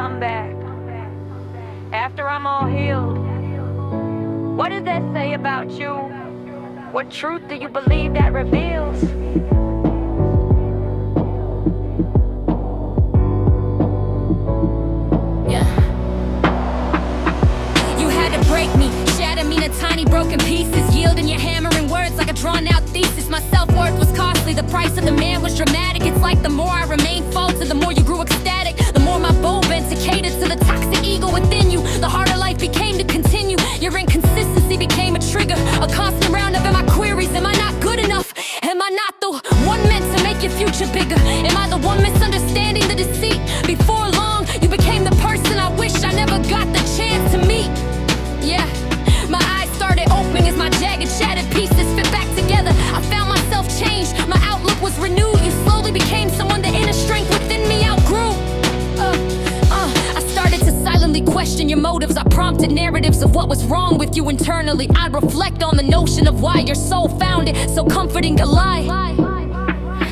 come back after I'm all healed? What does that say about you? What truth do you believe that reveals? Break me, shatter me into tiny broken pieces, yielding your hammering words like a drawn out thesis. My self-worth was costly, the price of the man was dramatic. It's like the more I remained faltered, the more you grew ecstatic. The more my bow bent to cater to the toxic ego within you, the harder life became to continue. Your inconsistency became a trigger, a constant roundup in my queries. Am I not good enough? Am I not the one meant to make your future bigger? Am I the one misunderstanding the deceit? Before long, you became the person I wish I never got the chance to meet. Yeah, my eyes started opening as my jagged, shattered pieces fit back together. I found myself changed, my outlook was renewed. You slowly became someone the inner strength within me outgrew. I started to silently question your motives. I prompted narratives of what was wrong with you internally. I'd reflect on the notion of why your soul found it so comforting to lie.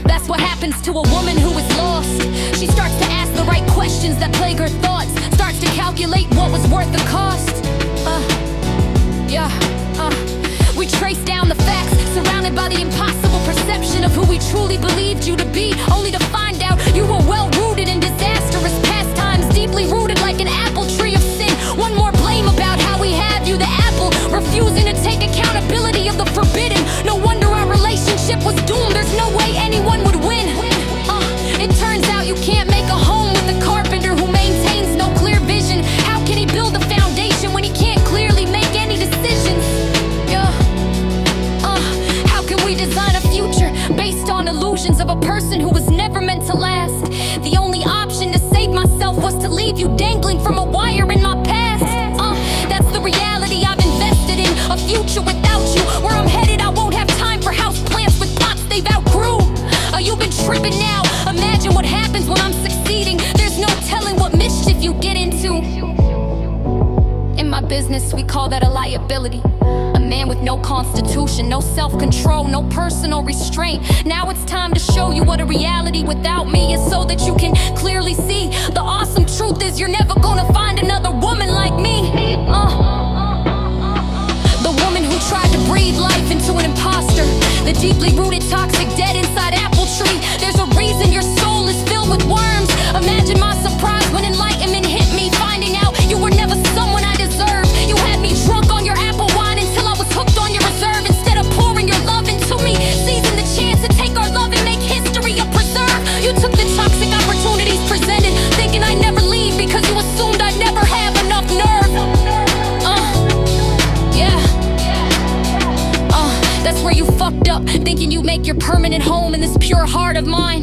That's what happens to a woman who is lost. She starts to ask the right questions that plague her thoughts, starts to calculate what was worth the cost. We trace down the facts, surrounded by the impossible perception of who we truly believed you to be, only to find out you were well-rooted in disastrous pastimes, deeply rooted like an apple tree of sin. One more blame about how we have you, the apple, refusing to take accountability of the forbidden. No wonder our relationship was doomed, there's no way anyone would win. It turns out you can't make a home with a carpenter who maintains no clear vision. How can he build a foundation when he can't clearly make any decisions? How can we design a future based on illusions of a person who was never meant to last? The only option to save myself was to leave you dangling from a wire in my past. That's the reality I've invested in, a future without you. Where I'm headed, I won't have time for house plants with pots they've outgrew. You've been tripping now. Imagine what happens when I'm succeeding. There's no telling what mischief you get into. In my business, we call that a liability. A man with no constitution, no self-control, no personal restraint. Now it's time to show you what a reality without me is, so that you can clearly see. The awesome truth is you're never gonna find another woman like me. The woman who tried to breathe life into an imposter, the deeply rooted toxic dead inside apple tree. There's a reason your soul is filled with worms. Imagine my surprise when enlightenment hit me, finding out you were never someone I deserved. You had me drunk on your apple wine until I was hooked on your reserve. Instead of pouring your love into me, seizing the chance to take our love and make history a preserve. You took the toxic opportunities presented, thinking I'd never leave because you assumed I'd never have enough nerve. That's where you fucked up, thinking you'd make your permanent home in this pure heart of mine.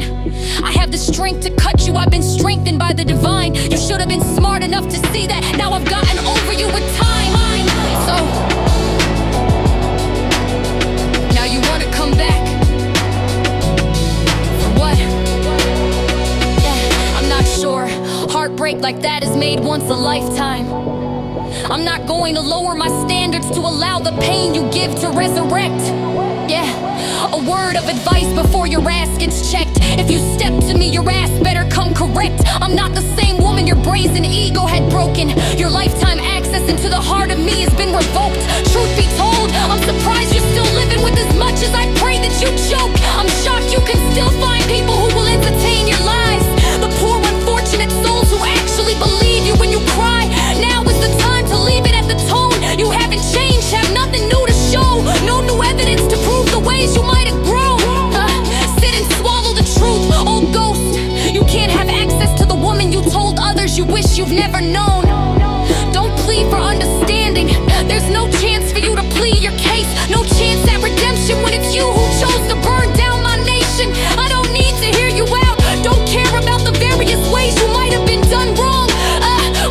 I have the strength to cut you, I've been strengthened by the divine. You should have been smart enough to see that. Now I've gotten over you with time. So now you wanna come back? For what? Yeah, I'm not sure. Heartbreak like that is made once a lifetime. I'm not going to lower my standards to allow the pain you give to resurrect. Yeah, a word of advice before your ass gets checked. If you step to me, your ass better come correct. I'm not the same woman your brazen ego had broken. Your lifetime access into the heart of me has been revoked. Truth be told, I'm surprised you're still living with as much as I pray that you choke. I'm shocked you can still find people who will entertain your lies. The poor unfortunate souls who actually believe you when you cry. Now is the time to leave it at the tone. You haven't changed, have nothing new to show. No new evidence to prove the ways you might have grown. Sit and swallow the truth, old ghost. You can't have access to the woman you told others you wish you've never known. Don't plead for understanding. There's no chance for you to plead your case. No chance at redemption when it's you who chose to burn down my nation. I don't need to hear you out. Don't care about the various ways you might have been done wrong.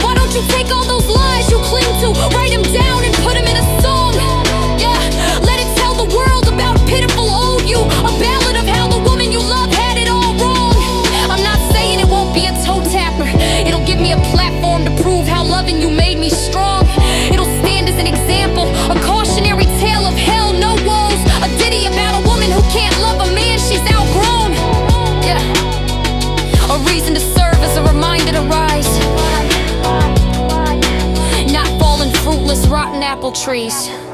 Why don't you take all those lies you cling to, write them down and put them in a song? Yeah, let it tell the world about pitiful old you, a ballad of how the woman you love had it all wrong. I'm not saying it won't be a toe tapper. It'll give me a platform to prove how loving you made me strong. It'll stand as an example, a cautionary tale of hell, no woes, a ditty about a woman who can't love a man she's outgrown. Yeah, a reason to serve as a reminder to rise. apple trees.